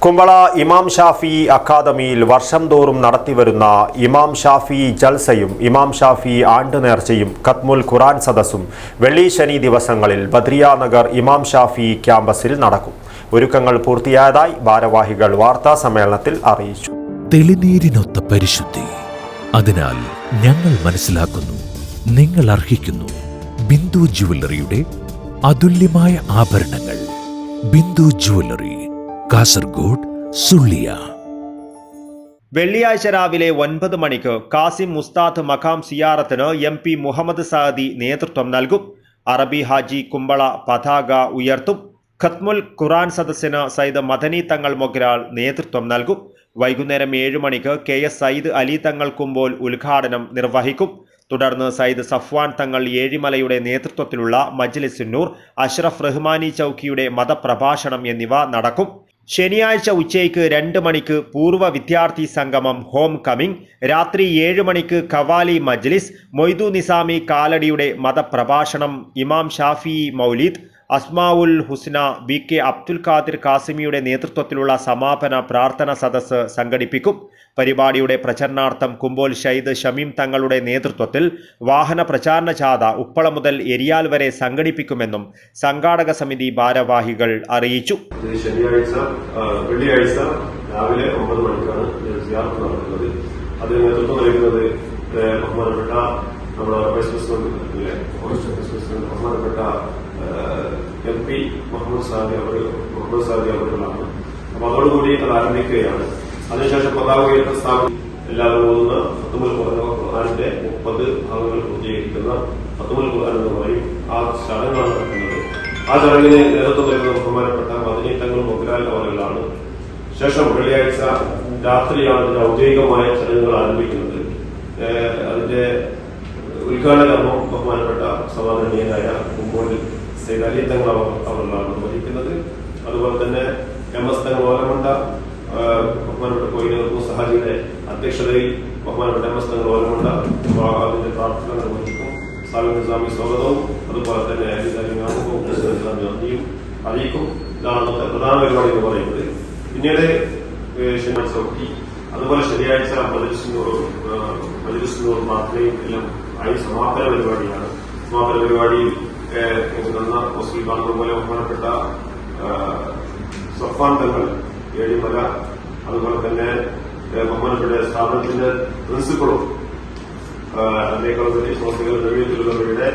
കുമ്പള ഇമാം ഷാഫി അക്കാദമിയിൽ വർഷം തോറും നടത്തിവരുന്ന ഇമാം ഷാഫി ജൽസയും ഇമാം ഷാഫി ആണ്ട് നേർച്ചയും ഖത്മുൽ ഖുർആൻ സദസ്സും വെള്ളി ശനി ദിവസങ്ങളിൽ ബദ്രിയ നഗർ ഇമാം ഷാഫി ക്യാമ്പസിൽ നടക്കും. ഒരുക്കങ്ങൾ പൂർത്തിയായതായി ഭാരവാഹികൾ വാർത്താ സമ്മേളനത്തിൽ അറിയിച്ചു. തെളിനീരിനൊത്ത പരിശുദ്ധി, അതിനാൽ ഞങ്ങൾ മനസ്സിലാക്കുന്നു, നിങ്ങൾ അർഹിക്കുന്നു. ബിന്ദു ജുവല്ലറിയുടെ അതുല്യമായ ആഭരണങ്ങൾ. ബിന്ദു ജുവല്ലറി, കാസർഗോഡ്, സുള്ളിയ. വെള്ളിയാഴ്ച രാവിലെ 9 മണിക്ക് കാസിം മുസ്താദ് മഖാം സിയാറത്തിന് MP മുഹമ്മദ് സഅദി നേതൃത്വം നൽകും. അറബി ഹാജി കുമ്പള പതാക ഉയർത്തും. ഖത്മുൽ ഖുർആൻ സദസ്സിന് സയ്യിദ് മദനി തങ്ങൾ മൊഗ്രാൾ നേതൃത്വം നൽകും. വൈകുന്നേരം 7 മണിക്ക് KS സയ്യിദ് അലി തങ്ങൾ കുമ്പോൾ ഉദ്ഘാടനം നിർവഹിക്കും. തുടർന്ന് സയ്യിദ് സഫ്വാൻ തങ്ങൾ ഏഴിമലയുടെ നേതൃത്വത്തിലുള്ള മജ്ലിസുന്നൂർ, അഷ്റഫ് റഹ്മാനി ചൗക്കിയുടെ മതപ്രഭാഷണം എന്നിവ നടക്കും. ശനിയാഴ്ച ഉച്ചയ്ക്ക് 2 മണിക്ക് പൂർവ്വ വിദ്യാർത്ഥി സംഗമം ഹോം കമ്മിങ്, രാത്രി 7 മണിക്ക് ഖവാലി മജ്ലിസ്, മൊയ്തു നിസാമി കാലടിയുടെ മതപ്രഭാഷണം, ഇമാം ഷാഫി മൗലിദ്, അസ്മാഉൽ ഹുസ്ന, BK അബ്ദുൽ ഖാദിർ കാസിമിയുടെ നേതൃത്വത്തിലുള്ള സമാപന പ്രാർത്ഥന സദസ്സ് സംഘടിപ്പിക്കും. പരിപാടിയുടെ പ്രചരണാർത്ഥം കുമ്പോൾ ഷൈദ് ഷമീം തങ്ങളുടെ നേതൃത്വത്തിൽ വാഹന പ്രചാരണ ജാഥ ഉപ്പള മുതൽ എരിയാൽ വരെ സംഘടിപ്പിക്കുമെന്നും സംഘാടക സമിതി ഭാരവാഹികൾ അറിയിച്ചു. വെള്ളിയാഴ്ച രാവിലെ 9 മണിക്കാണ് സിയാറത്ത് നടക്കുന്നത്. അതിന് നേതൃത്വം നൽകുന്നത് ബഹുമാനപ്പെട്ട നമ്മുടെ വൈസ് പ്രസിഡന്റ് ബഹുമാനപ്പെട്ട MP മുഹമ്മദ് സാദി അവരുകളാണ്. അപ്പൊ അതോടുകൂടി അത് ആരംഭിക്കുകയാണ്. അതിനുശേഷം പതാക ഉയർത്ത സ്ഥാപനം എല്ലാവരും ഓതുന്ന ഖത്മുൽ ഖുർആനിന്റെ 30 ഭാഗങ്ങൾ പൂർത്തീകരിക്കുന്ന ഖത്മുൽ ഖുർആൻ എന്ന് പറയും. ആ ചടങ്ങാണ് നടക്കുന്നത്. ആ ചടങ്ങിന് നേതൃത്വം നൽകുന്ന ബഹുമാനപ്പെട്ട മദനി തങ്ങൾ മൊഗ്രാൽ അവരുകളാണ്. ശേഷം വെള്ളിയാഴ്ച രാത്രിയാണ് ഇതിന്റെ ഔദ്യോഗികമായ ചടങ്ങുകൾ ആരംഭിക്കുന്നത്. അതിന്റെ ഉദ്ഘാടന കർമ്മം ബഹുമാനപ്പെട്ട സമാദരണീയനായ കുമ്പോൾ സയ്യിദ് അലി തങ്ങൾ അവരിലാണ് നിർവഹിക്കുന്നത്. അതുപോലെ തന്നെ MS തങ്ങൾ ഓലമണ്ട ബഹുമാനപ്പെട്ട കോയിനൂർ മുസഹാജിയുടെ അധ്യക്ഷതയിൽ ബഹുമാനപ്പെട്ട MS തങ്ങൾ ഓലമണ്ട അതിന്റെ പ്രാർത്ഥന നിർവഹിക്കും. സാലിം നിസാമി സ്വാഗതവും അതുപോലെ തന്നെ നന്ദിയും അറിയിക്കും. ഇതാണ് പ്രധാന പരിപാടി എന്ന് പറയുന്നത്. പിന്നീട് ശനിയാഴ്ച ചൗക്കി, അതുപോലെ ശനിയാഴ്ച മജ്ലിസുന്നൂർ പ്രാർത്ഥനയും എല്ലാം ആയി സമാപന പരിപാടിയാണ്. സമാപന പരിപാടിയിൽ ഹോസ്റ്റലിൽ കാണുന്ന പോലെ ബഹുമാനപ്പെട്ട സഫ്വാൻ തങ്ങൾ ഏഴിമല, അതുപോലെ തന്നെ ബഹുമാനപ്പെട്ട സ്ഥാപനത്തിന്റെ പ്രിൻസിപ്പളും നേതൃത്വത്തിലുള്ളവരുടെ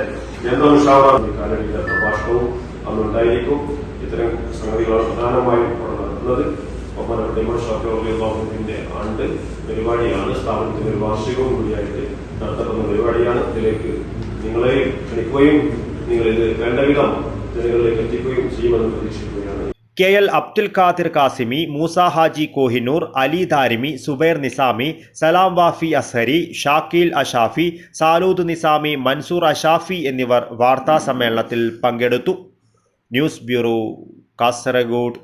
കാലടിയുടെ പ്രഭാഷണവും അന്നുണ്ടായിരിക്കും. ഇത്തരം സംഗതികളാണ് പ്രധാനമായും അവിടെ നടത്തുന്നത്. ബഹുമാനപ്പെട്ട ഇമാം ഷാഫി റളിയല്ലാഹുവിന്റെ ആണ്ട് പരിപാടിയാണ്. സ്ഥാപനത്തിന്റെ ഒരു വാർഷികവും കൂടിയായിട്ട് നടത്തപ്പെടുന്ന പരിപാടിയാണ്. ഇതിലേക്ക് നിങ്ങളെ ക്ഷണിക്കുകയും നിങ്ങൾ ഇത് വേണ്ട വിധം ജനങ്ങളിലേക്ക് എത്തിക്കുകയും ചെയ്യുമെന്ന് പ്രതീക്ഷിക്കുകയാണ്. KL അബ്ദുൽ ഖാദിർ കാസിമി, മൂസ ഹാജി കോഹിനൂർ, അലി ദാരിമി, സുബൈർ നിസാമി, സലാം വാഫി അസ്ഹരി, ഷാക്കീൽ അഷാഫി, സാലൂദ് നിസാമി, മൻസൂർ അഷാഫി എന്നിവർ വാർത്താ സമ്മേളനത്തിൽ പങ്കെടുത്തു. News bureau, Kasaragod.